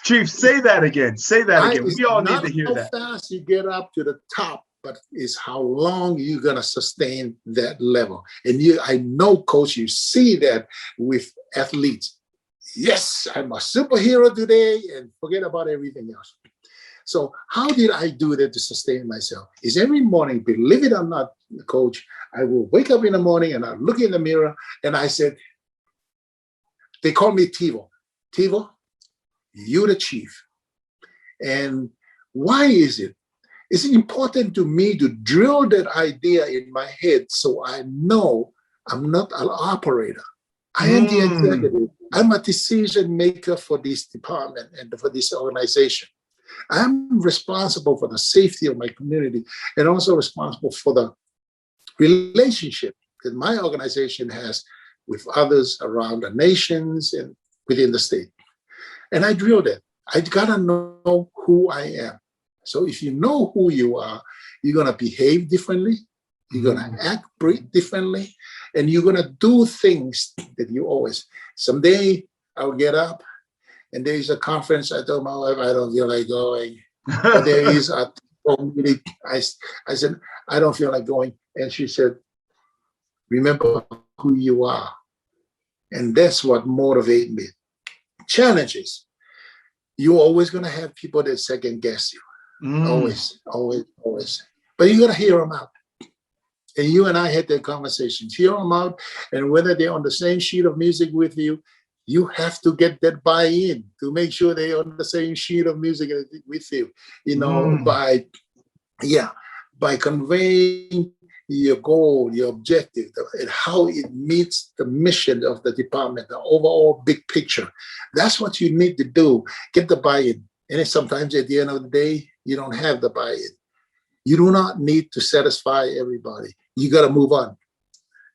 Chief, say that again. Say that again. We all need to hear that. Not how fast you get up to the top, but it's how long you're going to sustain that level. And I know, Coach, you see that with athletes. Yes, I'm a superhero today, and forget about everything else. So how did I do that to sustain myself? Is every morning, believe it or not, Coach, I will wake up in the morning and I look in the mirror and I said, they call me Tivo. Tivo, you're the chief. And why is it? It's important to me to drill that idea in my head so I know I'm not an operator. I am the executive. I'm a decision maker for this department and for this organization. I'm responsible for the safety of my community and also responsible for the relationship that my organization has with others around the nations and within the state. And I drilled it. I gotta know who I am. So if you know who you are, you're gonna behave differently, you're gonna act differently, and you're gonna do things that you always. Someday I'll get up and there is a conference. I told my wife, I don't feel like going. But there is a meeting. I said, I don't feel like going. And she said, remember who you are. And that's what motivates me. Challenges. You're always going to have people that second guess you. Always. But you got to hear them out. And you and I had that conversation. Hear them out. And whether they're on the same sheet of music with you, you have to get that buy-in to make sure they're on the same sheet of music with you, by conveying your goal, your objective, and how it meets the mission of the department, the overall big picture. That's what you need to do. Get the buy-in. And sometimes at the end of the day, you don't have the buy-in. You do not need to satisfy everybody. You got to move on.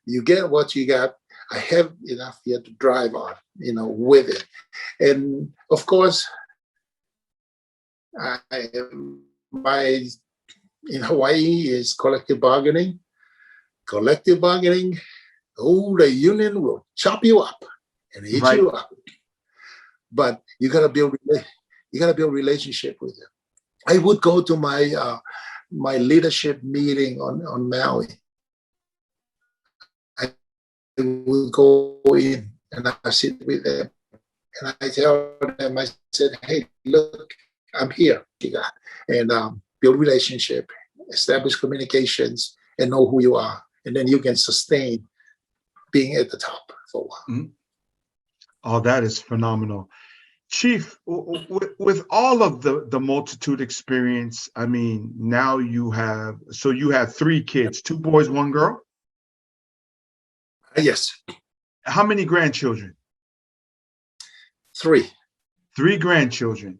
You get what you got. I have enough here to drive on, with it. And of course, in Hawaii is collective bargaining. Collective bargaining, the union will chop you up and eat you up. But you gotta build relationship with them. I would go to my leadership meeting on Maui. I would go in and I sit with them and I tell them, I said, hey, look, I'm here. And build relationship, establish communications, and know who you are. And then you can sustain being at the top for a while. Mm-hmm. Oh, that is phenomenal. Chief, with all of the multitude experience, I mean, now you have 3 kids, 2 boys, 1 girl? Yes. How many grandchildren? 3. 3 grandchildren.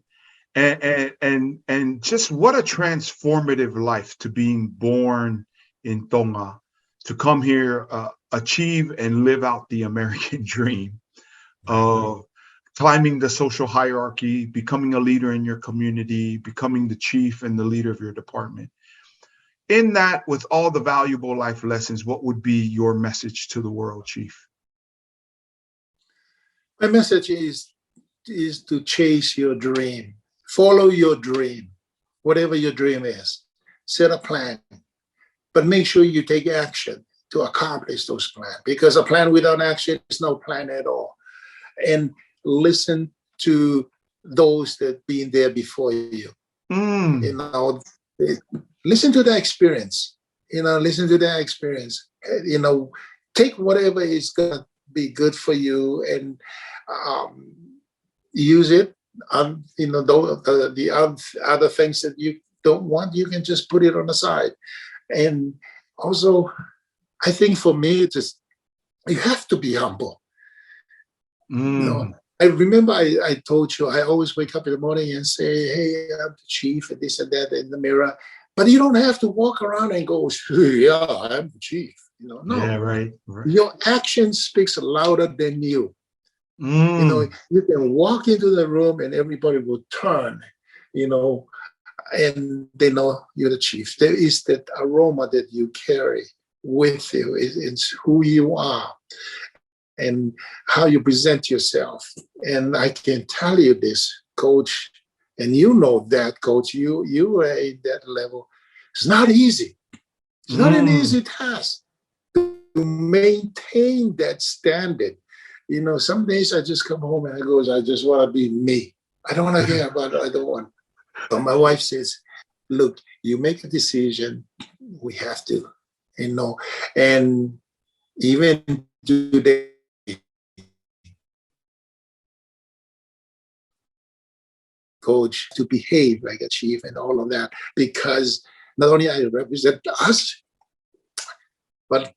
And just what a transformative life to being born in Tonga, to come here, achieve and live out the American dream of climbing the social hierarchy, becoming a leader in your community, becoming the chief and the leader of your department. In that, with all the valuable life lessons, what would be your message to the world, Chief? My message is to chase your dream. Follow your dream, whatever your dream is. Set a plan, but make sure you take action to accomplish those plans, because a plan without action is no plan at all. And listen to those that been there before you. Listen to their experience. Listen to their experience. Take whatever is gonna be good for you and use it. The other things that you don't want, you can just put it on the side. And also, I think for me, you have to be humble. I remember I told you, I always wake up in the morning and say, hey, I'm the chief and this and that in the mirror. But you don't have to walk around and go, yeah, I'm the chief. No. Yeah, right. Your action speaks louder than you. You can walk into the room and everybody will turn, and they know you're the chief. There is that aroma that you carry with you. It's who you are and how you present yourself. And I can tell you this, Coach, and you know that, Coach, you are at that level. It's not easy. It's not an easy task to maintain that standard. Some days I just come home and I just want to be me. I don't want to hear about it. I don't want. But my wife says, look, you make a decision, we have to, and even today, Coach, to behave like a chief and all of that, because not only I represent us, but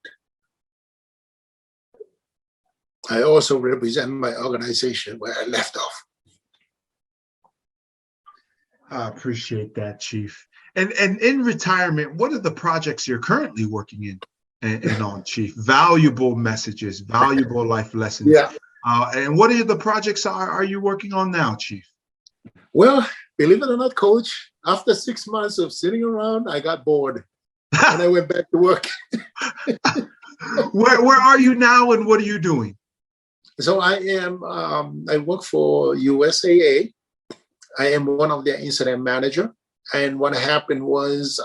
I also represent my organization where I left off. I appreciate that, Chief. And in retirement, what are the projects you're currently working in and on, Chief? Valuable messages, valuable life lessons. Yeah. And what are the projects are you working on now, Chief? Well, believe it or not, Coach, after 6 months of sitting around, I got bored and I went back to work. Where are you now and what are you doing? So I work for USAA. I am one of their incident manager. And what happened was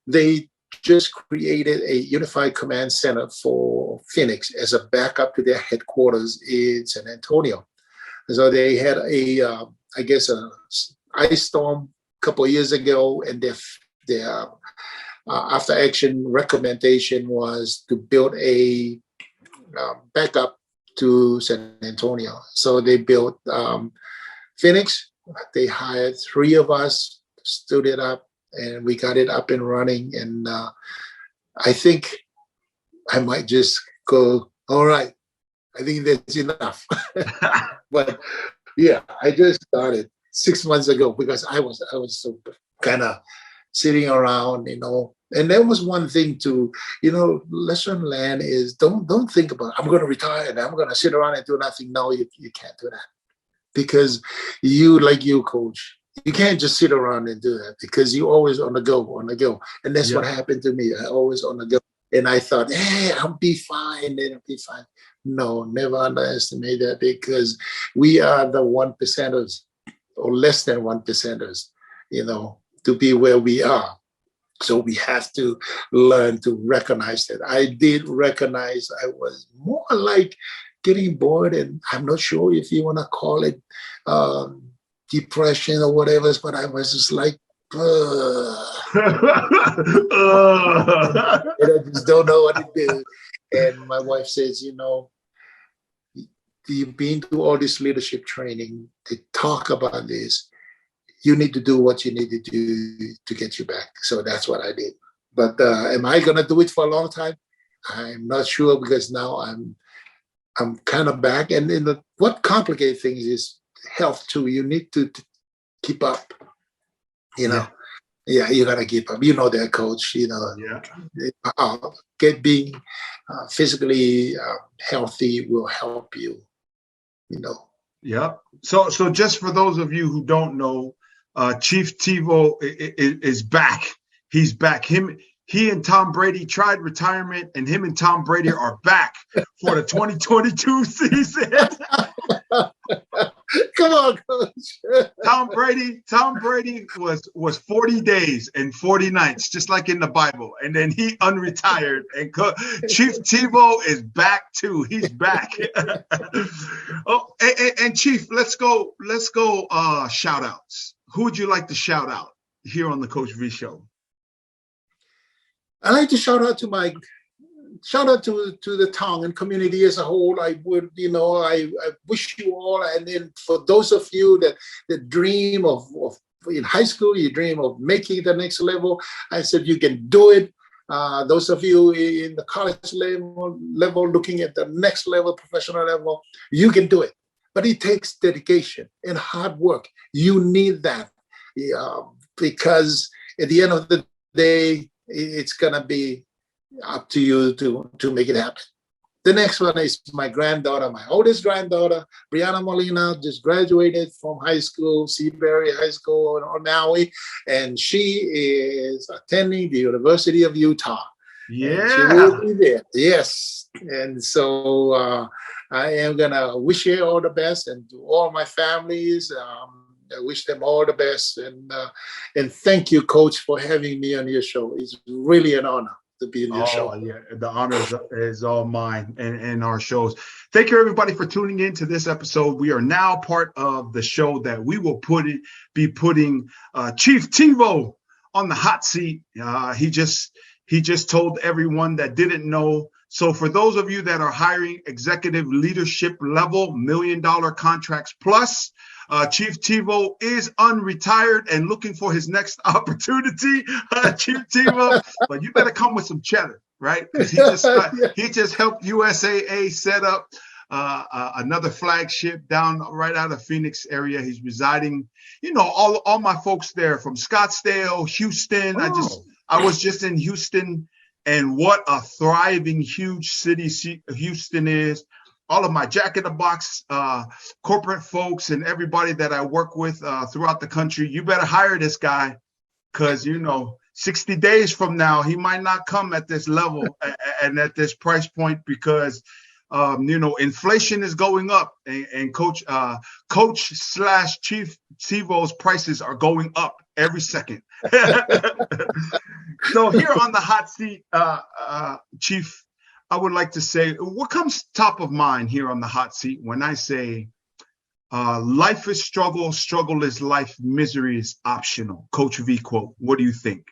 they just created a unified command center for Phoenix as a backup to their headquarters in San Antonio. So they had a ice storm a couple of years ago, and their after action recommendation was to build a backup to San Antonio. So they built Phoenix. They hired 3 of us, stood it up, and we got it up and running. And I think I might just go, all right, I think that's enough. But yeah, I just started 6 months ago because I was so kind of sitting around, And that was one thing to, lesson learned is don't think about, I'm going to retire and I'm going to sit around and do nothing. No, you can't do that. Because you, coach, you can't just sit around and do that because you're always on the go. And that's what happened to me. I always on the go. And I thought, hey, I'll be fine. Then I'll be fine. No, never underestimate that because we are the 1%ers or less than 1%ers, to be where we are. So we have to learn to recognize that. I did recognize I was more like getting bored, and I'm not sure if you want to call it depression or whatever, but I was just like, and I just don't know what to do. And my wife says, you've been through all this leadership training. They talk about this. You need to do what you need to do to get you back. So that's what I did. But am I going to do it for a long time? I'm not sure because now I'm kind of back. And what complicates things is health too. You need to keep up, Yeah, you got to keep up. You know that, coach, being physically healthy will help you, Yeah. So just for those of you who don't know, Chief Tivoli is back. He's back. He and Tom Brady tried retirement, and him and Tom Brady are back for the 2022 season. Come on, coach. Tom Brady was 40 days and 40 nights, just like in the Bible, and then he unretired. And Chief Tivoli is back too. He's back. Oh, and Chief, let's go. Shout outs. Who would you like to shout out here on the Coach V Show? I like to shout out to the Tongan community as a whole. I would, I wish you all, and then for those of you that dream of in high school, you dream of making the next level, I said you can do it. Those of you in the college level looking at the next level, professional level, you can do it. But it takes dedication and hard work. You need that because at the end of the day, it's going to be up to you to make it happen. The next one is my granddaughter, my oldest granddaughter, Brianna Molina, just graduated from high school, Seabury High School on Maui, and she is attending the University of Utah. Yeah. And she will be there. Yes. And so I am going to wish her all the best, and to all my families, I wish them all the best. And thank you, Coach, for having me on your show. It's really an honor to be in your show. Yeah, the honor is all mine and our shows. Thank you, everybody, for tuning in to this episode. We are now part of the show that we will be putting Chief Tivoli on the hot seat. He just told everyone that didn't know. So for those of you that are hiring executive leadership level, $1 million contracts plus, Chief Tivoli is unretired and looking for his next opportunity. Chief Tivoli, but you better come with some cheddar, right? Because he just helped USAA set up another flagship down right out of Phoenix area. He's residing, all my folks there from Scottsdale, Houston. Oh. I was just in Houston, and what a thriving, huge city Houston is. All of my Jack in the Box corporate folks and everybody that I work with throughout the country, you better hire this guy because, 60 days from now, he might not come at this level and at this price point because, inflation is going up and Coach / Chief Tivoli's prices are going up every second. So here on the hot seat, Chief, I would like to say, what comes top of mind here on the hot seat when I say life is struggle, struggle is life, misery is optional? Coach V quote. What do you think?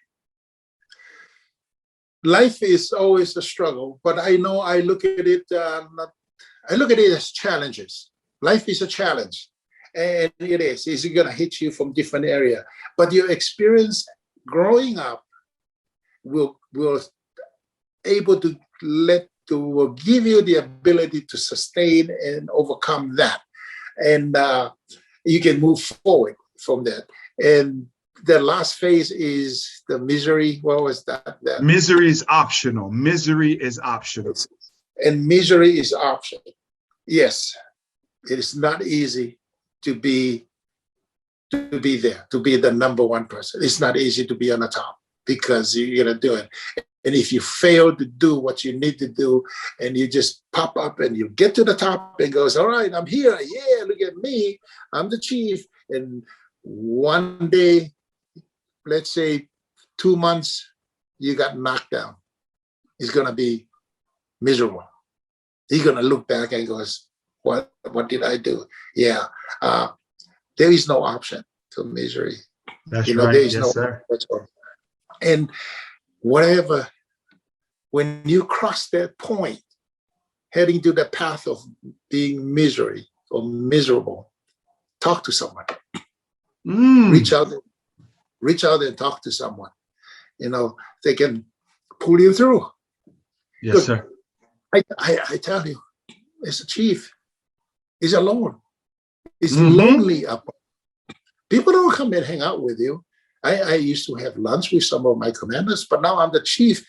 Life is always a struggle, but I know I look at it, I look at it as challenges. Life is a challenge, and it is. It's going to hit you from different area, but your experience growing up will able to will give you the ability to sustain and overcome that, and you can move forward from that. And the last phase is the misery. What was that? Misery is optional. Misery is optional. And misery is optional. Yes, it is not easy to be there, to be the number one person. It's not easy to be on the top because you're gonna do it. And if you fail to do what you need to do, and you just pop up and you get to the top and goes, all right, I'm here. Yeah, look at me. I'm the chief. And one day, let's say 2 months, you got knocked down. He's gonna be miserable. He's gonna look back and goes, what did I do? Yeah, there is no option to misery. That's right. There is yes, no sir. option. And whatever, when you cross that point, heading to the path of being misery or miserable, talk to someone. Reach out and talk to someone. They can pull you through. Yes, sir. I tell you, as a chief, he's alone. He's lonely up. People don't come and hang out with you. I used to have lunch with some of my commanders, but now I'm the chief.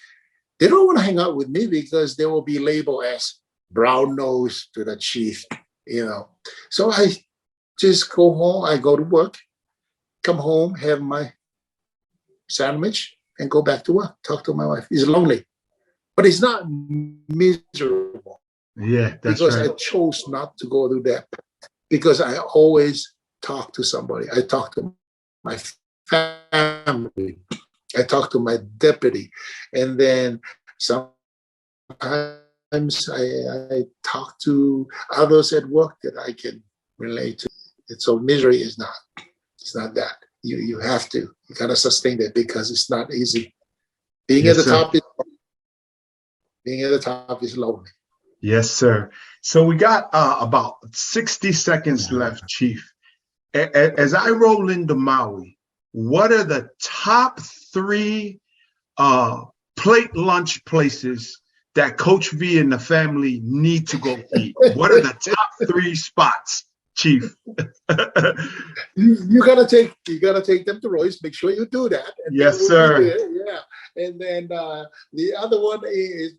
They don't want to hang out with me because they will be labeled as brown nose to the chief, So I just go home. I go to work, come home, have my sandwich, and go back to work. Talk to my wife. He's lonely, but he's not miserable. Yeah, that's because right. I chose not to go to that, because I always talk to somebody. I talk to my family. I talk to my deputy, and then sometimes I talk to others at work that I can relate to. And so misery is not. It's not that. You have to. You gotta sustain it because it's not easy. Being at the top is lonely. Yes, sir. So we got about 60 seconds left, Chief. As I roll into Maui, what are the top 3 plate lunch places that Coach V and the family need to go eat? What are the top 3 spots, Chief? you gotta take them to Royce. Make sure you do that. And yes, sir. Yeah. And then the other one is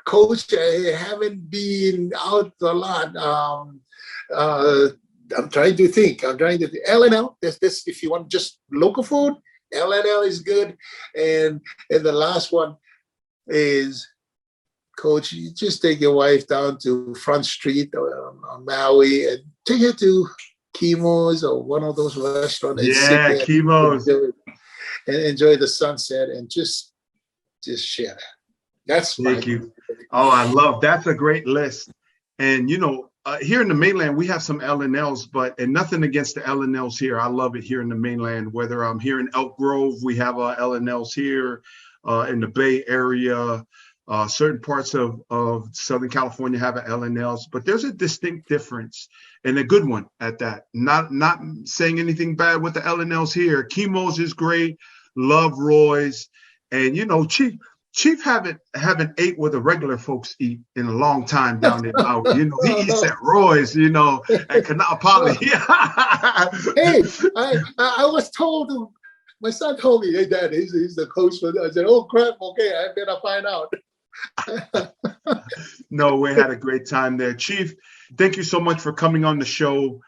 Coach, I haven't been out a lot. I'm trying to think. L&L. This if you want just local food, L&L is good. And the last one is, Coach, you just take your wife down to Front Street on Maui and take her to Kimo's or one of those restaurants. Yeah, and sit there Kimo's. and enjoy the sunset and just share that. That's thank you. Oh, I love that's a great list. And here in the mainland, we have some L&Ls, and nothing against the L&Ls here. I love it here in the mainland. Whether I'm here in Elk Grove, we have L&Ls here in the Bay Area. Certain parts of Southern California have L&Ls, but there's a distinct difference, and a good one at that. Not saying anything bad with the L&Ls here. Kimo's is great. Love Roy's, and Chief haven't ate where the regular folks eat in a long time down in Maui. He eats at Roy's, at Canal Poly. Hey, I was told, my son told me, hey, Dad, he's the coach for that. I said, oh, crap, okay, I better find out. No, we had a great time there. Chief, thank you so much for coming on the show.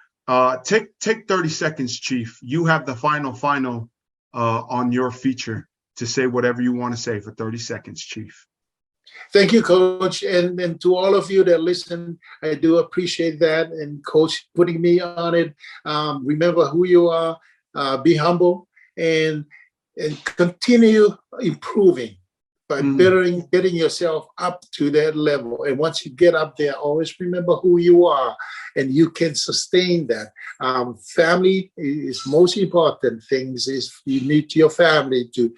Take 30 seconds, Chief. You have the final on your feature to say whatever you want to say for 30 seconds, Chief. Thank you, Coach. And to all of you that listen, I do appreciate that. And Coach putting me on it. Remember who you are, be humble, and continue improving by getting yourself up to that level. And once you get up there, always remember who you are, and you can sustain that. Family is most important things. Is you need your family to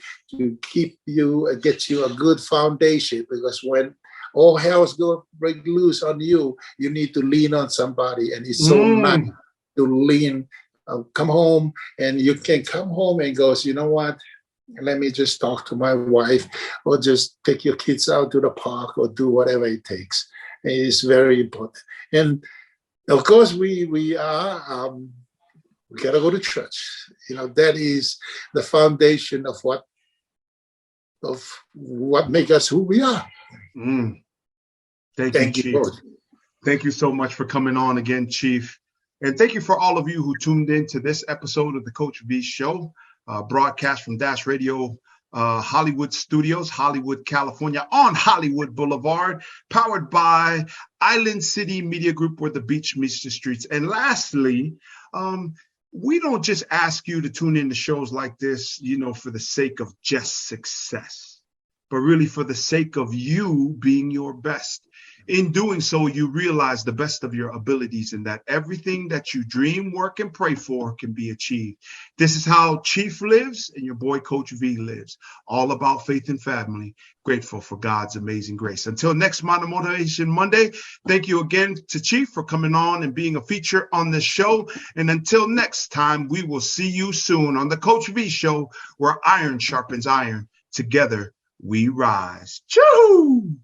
keep you, get you a good foundation, because when all hell's going to break loose on you, you need to lean on somebody. And it's so nice to lean, come home, and you can come home and goes, you know what? Let me just talk to my wife, or just take your kids out to the park, or do whatever it takes. It's very important. And of course, we gotta go to church. That is the foundation of what makes us who we are. Thank you, Chief. Lord. Thank you so much for coming on again, Chief. And thank you for all of you who tuned in to this episode of the Coach V Show, broadcast from Dash Radio Hollywood Studios, Hollywood, California, on Hollywood Boulevard, powered by Island City Media Group, where the beach meets the streets. And lastly, we don't just ask you to tune in to shows like this, for the sake of just success, but really for the sake of you being your best. In doing so, you realize the best of your abilities, and that everything that you dream, work, and pray for can be achieved. This is how Chief lives, and your boy Coach V lives. All about faith and family. Grateful for God's amazing grace. Until next Motivation Monday, thank you again to Chief for coming on and being a feature on this show. And until next time, we will see you soon on the Coach V Show, where iron sharpens iron. Together we rise. Choo!